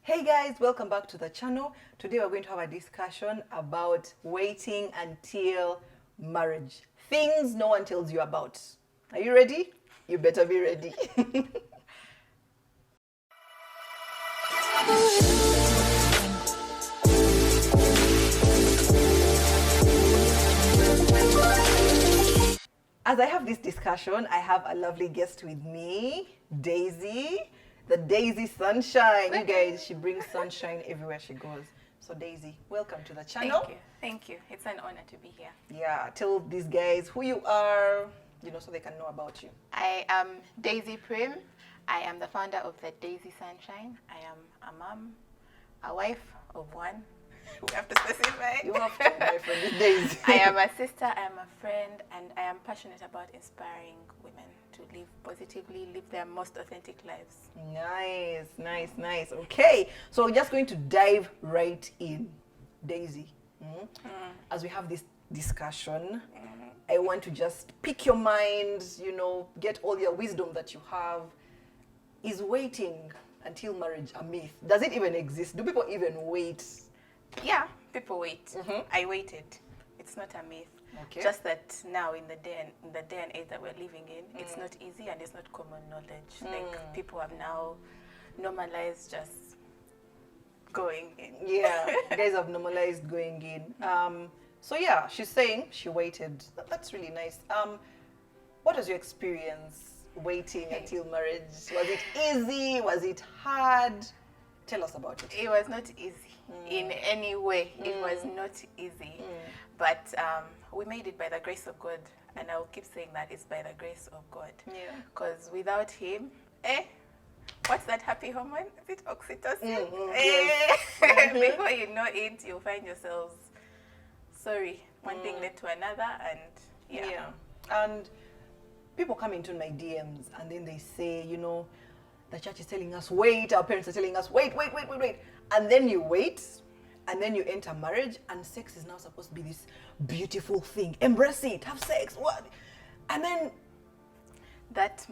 Hey guys, welcome back to the channel. Today we're going to have a discussion about waiting until marriage. Things no one tells you about. Are you ready? You better be ready. As I have this discussion, I have a lovely guest with me, Daisy, the Daisy Sunshine. You guys, she brings sunshine everywhere she goes. So Daisy, welcome to the channel. Thank you. It's an honor to be here. Yeah, tell these guys who you are, so they can know about you. I am Daisy Prim. I am the founder of the Daisy Sunshine. I am a mom, a wife of one. We have to specify. You have to, my friend, these days. I am a sister, I am a friend, and I am passionate about inspiring women to live positively, live their most authentic lives. Nice. Okay, so we're just going to dive right in. Daisy, as we have this discussion, I want to just pick your mind, get all your wisdom that you have. Is waiting until marriage a myth? Does it even exist? Do people even wait? Yeah, people wait. I waited. It's not a myth. Okay. Just that now in the day and age that we're living in, it's not easy and it's not common knowledge. Like people have now normalized just going in. Yeah, guys have normalized going in. So yeah, she's saying she waited. That's really nice. What was your experience waiting until marriage? Was it easy? Was it hard? Tell us about it. It was not easy in any way. It was not easy. But we made it by the grace of God. And I'll keep saying that it's by the grace of God. Yeah. Because without Him, what's that happy hormone? Is it oxytocin? Yes. Before you know it, you'll find yourselves, one thing led to another. And yeah. And people come into my DMs and then they say, the church is telling us wait, our parents are telling us wait. And then you wait, and then you enter marriage, and sex is now supposed to be this beautiful thing. Embrace it, have sex, what? And then that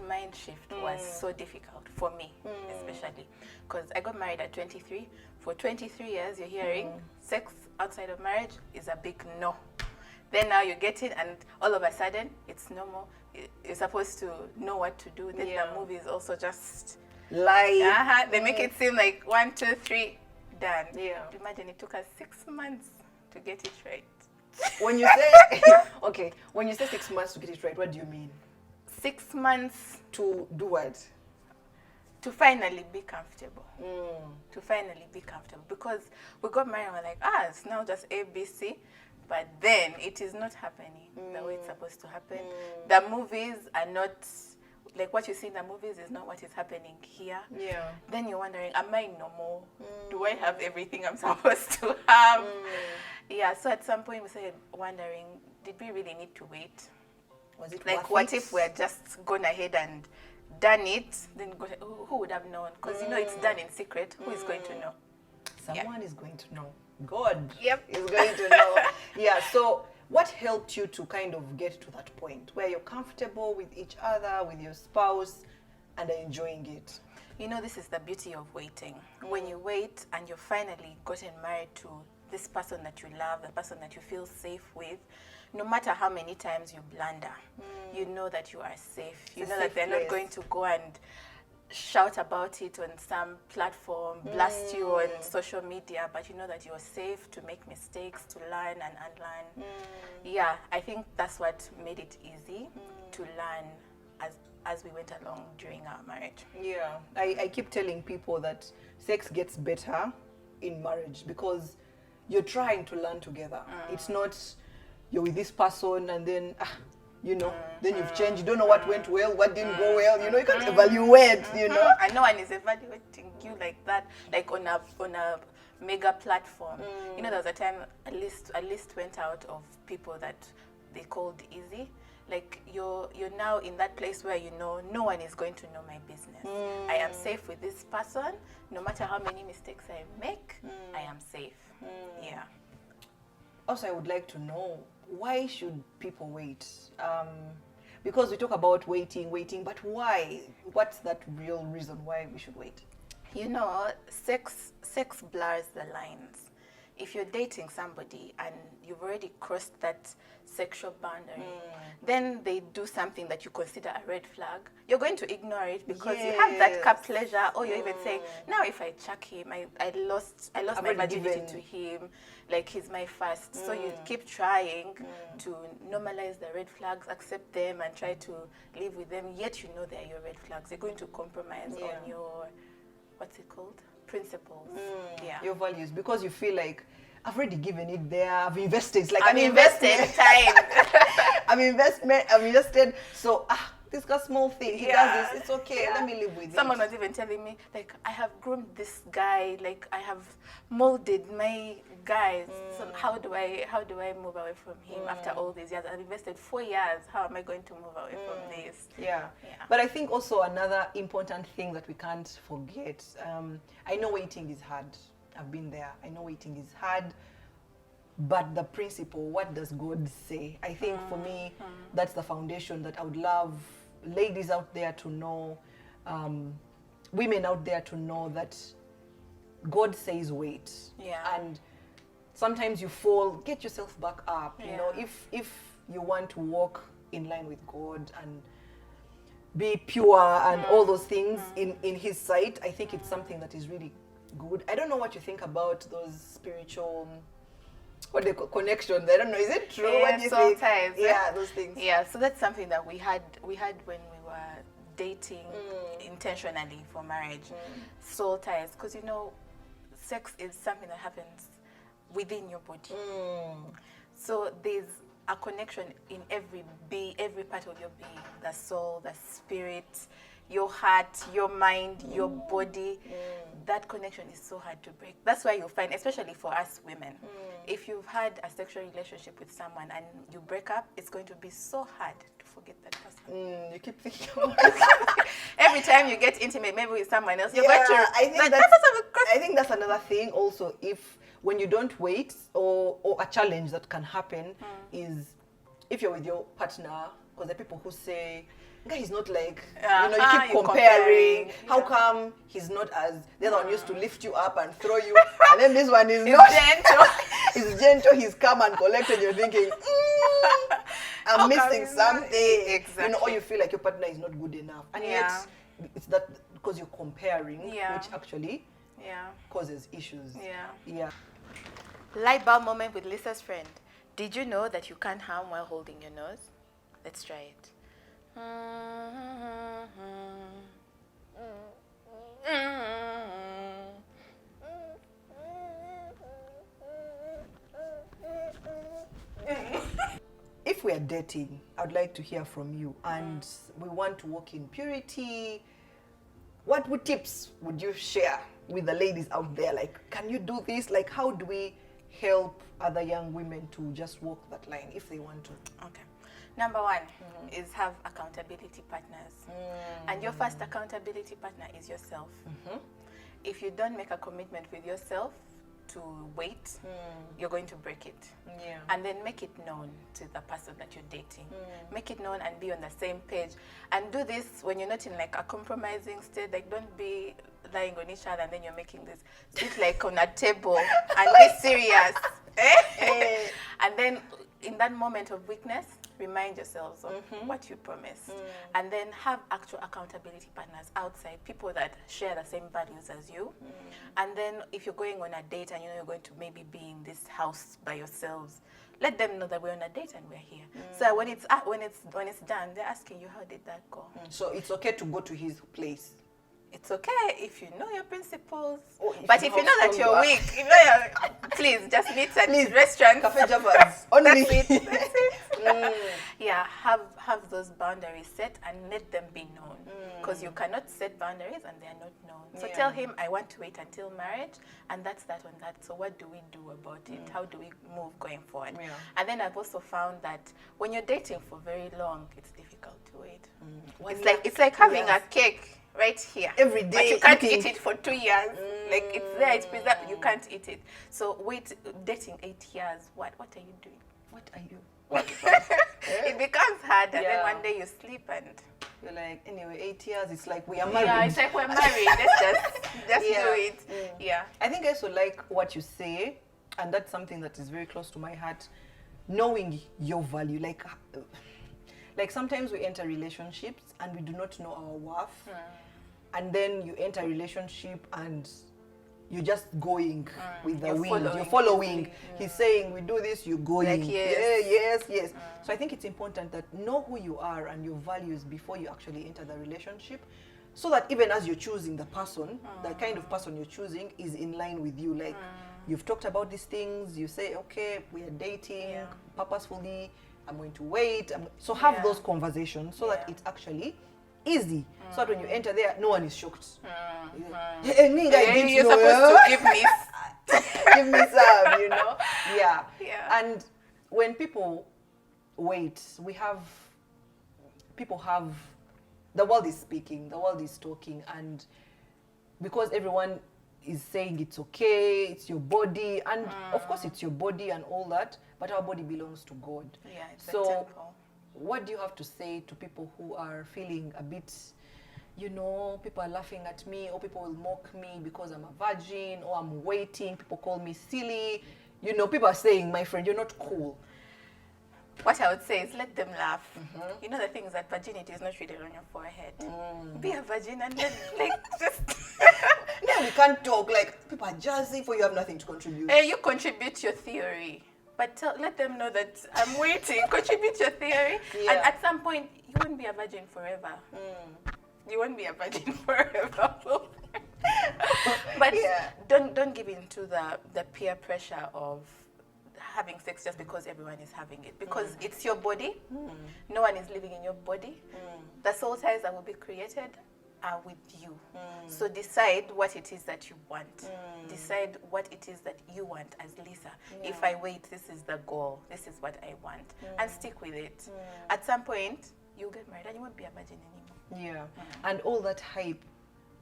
mind shift was so difficult for me, especially because I got married at 23. For 23 years, you're hearing sex outside of marriage is a big no. Then now you get it, and all of a sudden it's normal. You're supposed to know what to do. Then the movies also just lie. They make it seem like 1, 2, 3, done. Yeah. Imagine it took us 6 months to get it right. When you say when you say 6 months to get it right, what do you mean? 6 months to do what? To finally be comfortable. To finally be comfortable. Because we got married and we're like, it's now just A, B, C. But then it is not happening the way it's supposed to happen. The movies are not, like what you see in the movies is not what is happening here. Yeah. Then you're wondering, am I normal? Do I have everything I'm supposed to have? Yeah, so at some point we started wondering, did we really need to wait? Was it like, what if we're just gone ahead and done it? Then who would have known? Because it's done in secret. Who is going to know? Someone is going to know. God is is going to know. Yeah, so what helped you to kind of get to that point where you're comfortable with each other, with your spouse, and are enjoying it? This is the beauty of waiting. When you wait and you've finally gotten married to this person that you love, the person that you feel safe with, no matter how many times you blunder, you know that you are safe. You know that they're not going to go and shout about it on some platform, blast you on social media, but you know that you're safe to make mistakes, to learn and unlearn. Yeah, I think that's what made it easy to learn as we went along during our marriage. Yeah, I keep telling people that sex gets better in marriage because you're trying to learn together. It's not you're with this person and then then you've changed. You don't know what went well, what didn't go well. You can't evaluate. And no one is evaluating you like that, like on a mega platform. There was a time a list went out of people that they called easy. Like you're now in that place where no one is going to know my business. I am safe with this person. No matter how many mistakes I make, I am safe. Yeah. Also, I would like to know, why should people wait? Because we talk about waiting, but why? What's that real reason why we should wait? You know, sex blurs the lines. If you're dating somebody and you've already crossed that sexual boundary, then they do something that you consider a red flag, you're going to ignore it because you have that cup pleasure, or you're even saying, now if I chuck him, I lost my virginity to him, like he's my first. So you keep trying to normalize the red flags, accept them, and try to live with them, yet you know they're your red flags. You're going to compromise on your, what's it called? Principles. Your values, because you feel like I've already given it there, I've invested. It's like I'm invested time. I've invested. So this got small thing. He does this. It's okay. Let me live with it. Someone was even telling me, like, I have groomed this guy, like I have molded my guys. So how do I move away from him after all these years? I've invested 4 years. How am I going to move away from this? Yeah. But I think also another important thing that we can't forget. I know waiting is hard. I've been there. I know waiting is hard. But the principle, what does God say? I think for me, that's the foundation that I would love ladies out there to know, women out there to know that God says wait. And sometimes you fall, get yourself back up. You know, if you want to walk in line with God and be pure and all those things in His sight, I think it's something that is really good. I don't know what you think about those spiritual, what they call connections. I don't know. Is it true? What do you think? Ties. Yeah, those things. Yeah, so that's something that we had when we were dating intentionally for marriage. Soul ties, because you know, sex is something that happens within your body. So there's a connection in every part of your being, the soul, the spirit, your heart, your mind, your body. That connection is so hard to break. That's why you'll find, especially for us women, if you've had a sexual relationship with someone and you break up, it's going to be so hard to forget that person. You keep thinking every time you get intimate, maybe with someone else, you're going to. I think that's another thing also. If when you don't wait, or a challenge that can happen is if you're with your partner, because there are people who say, guy, he's not like, you keep comparing. How come he's not as, the other one used to lift you up and throw you, and then this one is not gentle. He's gentle, he's calm and collected. You're thinking, I'm missing something. Exactly. You know, or you feel like your partner is not good enough. And yet, it's that because you're comparing, which actually causes issues. Light bulb moment with Lisa's friend. Did you know that you can't hum while holding your nose? Let's try it. If we are dating, I would like to hear from you, and we want to walk in purity. What tips would you share with the ladies out there? Like, can you do this? Like, how do we help other young women to just walk that line if they want to? Okay. Number one is have accountability partners. And your first accountability partner is yourself. If you don't make a commitment with yourself to wait, you're going to break it. And then make it known to the person that you're dating. Make it known and be on the same page. And do this when you're not in like a compromising state. Like, don't be lying on each other and then you're making this. Sit like on a table and be serious. And then in that moment of weakness, remind yourselves of what you promised. And then have actual accountability partners outside, people that share the same values as you. And then if you're going on a date and you know you're going to maybe be in this house by yourselves, let them know that we're on a date and we're here. So when it's done, they're asking you, how did that go? So it's okay to go to his place. It's okay if you know your principles. But if you know that you're weak, please just meet at restaurants. Cafe Javas. Only. That's it. Yeah, have those boundaries set and let them be known. Because you cannot set boundaries and they are not known. So tell him, I want to wait until marriage, and that's that on that. So what do we do about it? How do we move going forward? And then I've also found that when you're dating for very long, it's difficult to wait. It's like having a cake right here every day, but you can't eat it for 2 years. Like, it's there, it's preserved, you can't eat it. So wait, dating 8 years, what are you doing? What are you? It becomes hard, and then one day you sleep and You're like, anyway, 8 years, it's like we are married. Yeah, it's like we're married. Let's just Yeah. do it. Yeah. I think I also like what you say, and that's something that is very close to my heart. Knowing your value, like sometimes we enter relationships and we do not know our worth, and then you enter a relationship and you're just going with the You're wind. You're following. following. He's saying we do this, you're going. Like, yes. Yes. So I think it's important that know who you are and your values before you actually enter the relationship, so that even as you're choosing the person, the kind of person you're choosing is in line with you. Like you've talked about these things, you say, okay, we are dating purposefully, I'm going to wait. So have those conversations so that it's actually easy. So that when you enter there, no one is shocked. Hey, You're supposed to give me give me some, you know? Yeah. And when people wait, people have, the world is speaking, the world is talking, and because everyone is saying it's okay, it's your body, and of course it's your body and all that, but our body belongs to God. Yeah, it's so a temple. what do you have to say to people who are feeling a bit, people are laughing at me, or people will mock me because I'm a virgin, or I'm waiting, people call me silly, people are saying, my friend, you're not cool. What I would say is let them laugh. You know the thing is that virginity is not written on your forehead. Be a virgin and then just... No, we can't talk, people are judging for you, have nothing to contribute. You contribute your theory. But let them know that I'm waiting. Contribute your theory. Yeah. And at some point, you won't be a virgin forever. You won't be a virgin forever. But don't give in to the peer pressure of having sex just because everyone is having it. Because it's your body. No one is living in your body. The soul ties that will be created are with you. So decide what it is that you want. Decide what it is that you want as Lisa. If I wait, this is the goal. This is what I want. And stick with it. At some point, you'll get married and you won't be a virgin anymore. Yeah. And all that hype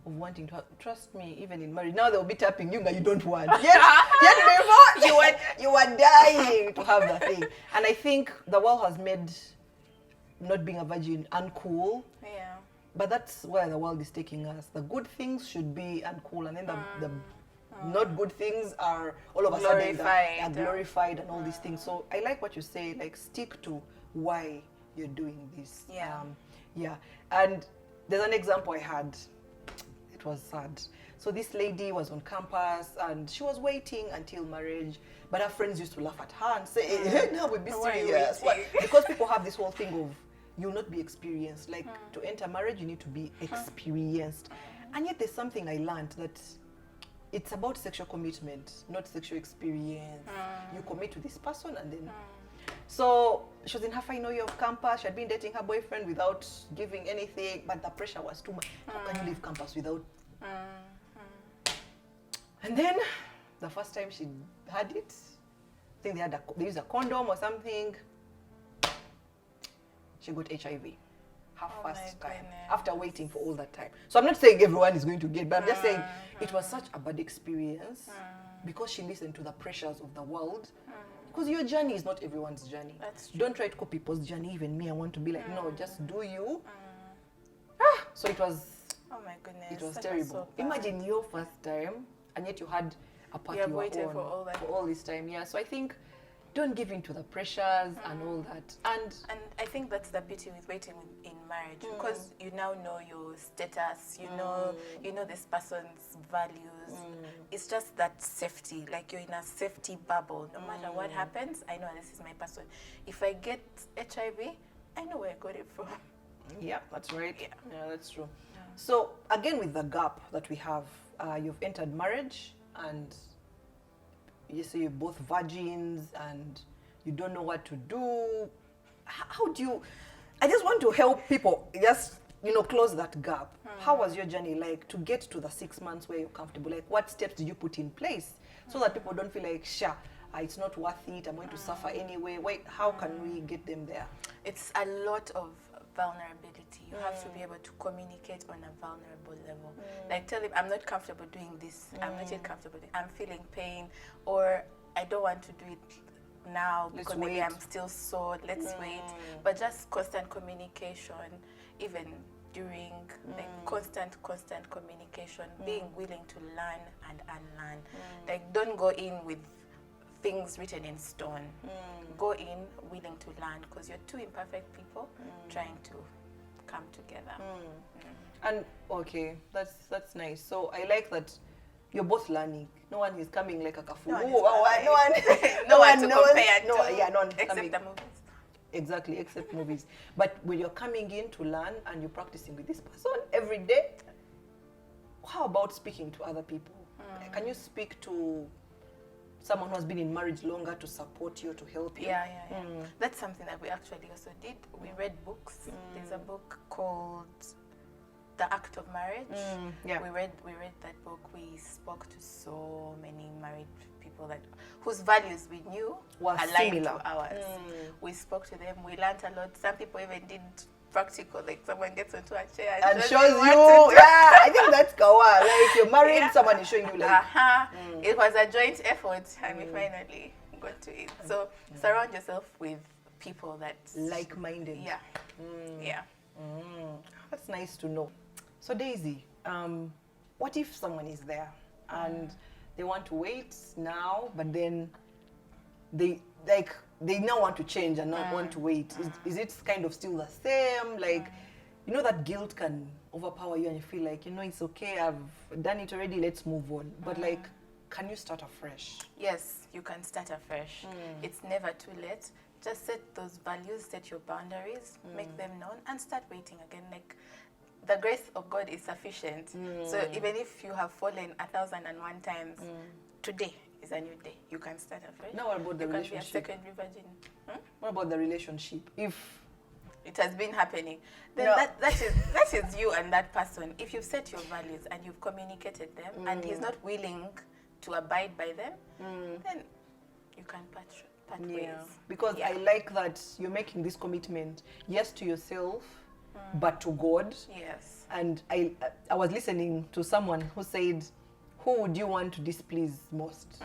of wanting to trust me, even in marriage, now they'll be tapping you, but you don't want. Yet before, you were dying to have the thing. And I think the world has made not being a virgin uncool. Yeah. But that's where the world is taking us. The good things should be uncool, and then the not good things are all of a sudden are glorified and all these things. So I like what you say, stick to why you're doing this. Yeah. And there's an example I had. It was sad. So this lady was on campus and she was waiting until marriage, but her friends used to laugh at her and say, hey, now we'll be serious. Because people have this whole thing of, you'll not be experienced. To enter marriage, you need to be experienced. And yet there's something I learned, that it's about sexual commitment, not sexual experience. You commit to this person and then... So she was in her final year of campus. She had been dating her boyfriend without giving anything, but the pressure was too much. How can you leave campus without... And then the first time she had it, I think they used a condom or something. She got HIV. Her first time. After waiting for all that time. So I'm not saying everyone is going to get, but I'm just saying it was such a bad experience because she listened to the pressures of the world. Because your journey is not everyone's journey. That's true. Don't try to copy people's journey. Even me, I want to be like, no, just do you. So it was... Oh my goodness. It was terrible. Imagine your first time, and yet you had a party you waited on for all this time. Yeah. So I think don't give in to the pressures and all that. And I think that's the beauty with waiting in marriage, because you now know your status. You know this person's values. It's just that safety. Like you're in a safety bubble. No matter what happens, I know this is my person. If I get HIV, I know where I got it from. Yeah, that's right. Yeah, that's true. Yeah. So again, with the gap that we have, you've entered marriage and you say you're both virgins and you don't know what to do. How do you... I just want to help people just, close that gap. How was your journey like to get to the 6 months where you're comfortable? Like what steps did you put in place so that people don't feel like, it's not worth it, I'm going to suffer anyway. How can we get them there? It's a lot of vulnerability. You have to be able to communicate on a vulnerable level. Like tell him, I'm not comfortable doing this. I'm not yet comfortable. I'm feeling pain, or I don't want to do it now because maybe I'm still sore. Let's wait. But just constant communication. even during like constant communication, being willing to learn and unlearn. Like, don't go in with things written in stone. Go in willing to learn, because you're two imperfect people trying to come together. And okay, that's nice. So I like that you're both learning. No one is coming like a kafu. No one is No one to knows. compare No, to, yeah, no one except coming. the movies. Exactly, except movies. But when you're coming in to learn and you're practicing with this person every day, how about speaking to other people? Can you speak to someone who has been in marriage longer to support you, to help you? Yeah. That's something that we actually also did. We read books. There's a book called The Act of Marriage. Yeah. We read that book. We spoke to so many married people that whose values we knew were aligned similar to ours. We spoke to them. We learned a lot. Some people even did practical, like someone gets onto a chair and shows what you. to do. Yeah, I think that's kawa. Like, you're married, someone is showing you like. It was a joint effort, and we finally got to it. So surround yourself with people that Like-minded. Yeah. That's nice to know. So Daisy, what if someone is there and they want to wait now, but then they now want to change and not want to wait? Is it kind of still the same? Like, you know, that guilt can overpower you and you feel like, you know, it's okay, I've done it already, let's move on. But like, can you start afresh? Yes, you can start afresh. It's never too late. Just set those values, set your boundaries, make them known, and start waiting again. Like, the grace of God is sufficient. So even if you have fallen 1,001 times, today is a new day. You can start afresh. Now, what about the you can be a relationship? secondary virgin. What about the relationship? If it has been happening, then No. that is you and that person. If you've set your values and you've communicated them, and he's not willing to abide by them, then you can part ways. Because I like that you're making this commitment, yes, to yourself, but to God. Yes. And I was listening to someone who said, who would you want to displease most?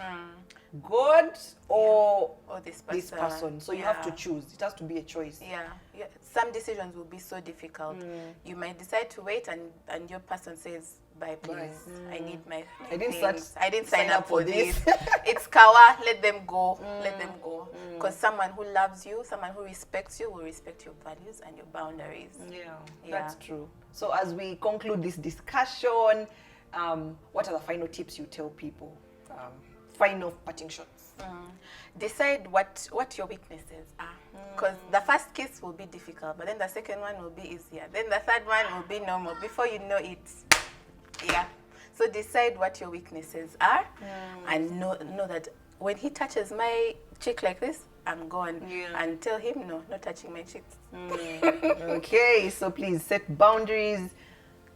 God or this this person? So you have to choose. It has to be a choice. Yeah. Some decisions will be so difficult. You might decide to wait, and your person says, bye, please. I need my I didn't things. I didn't sign up for this. this. It's kawa. Let them go. Let them go. Because someone who loves you, someone who respects you, will respect your values and your boundaries. Yeah, that's true. So as we conclude this discussion, what are the final tips you tell people? Final parting shots. Decide what your weaknesses are. Because the first kiss will be difficult, but then the second one will be easier. Then the third one will be normal. Before you know it, So decide what your weeknesses are, and know that when he touches my cheek like this, I'm gone. And tell him, no, not touching my cheeks. Okay, so please set boundaries.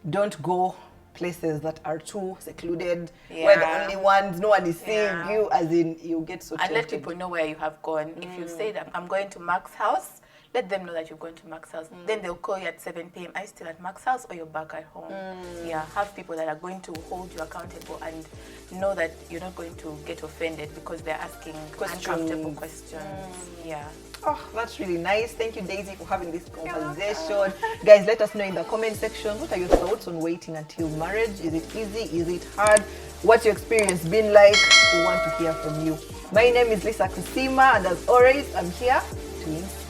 Don't go places that are too secluded, where the only ones, no one is seeing you, as in you get so And let tempted. people know where you have gone. If you say that I'm going to Mark's house, let them know that you're going to Mark's house. Then they'll call you at 7 p.m. Are you still at Mark's house, or you're back at home? Have people that are going to hold you accountable, and know that you're not going to get offended because they're asking uncomfortable questions. Oh, that's really nice. Thank you, Daisy, for having this conversation. Guys, let us know in the comment section, what are your thoughts on waiting until marriage? Is it easy? Is it hard? What's your experience been like? We want to hear from you. My name is Lisa Kusima, and as always, I'm here to inspire.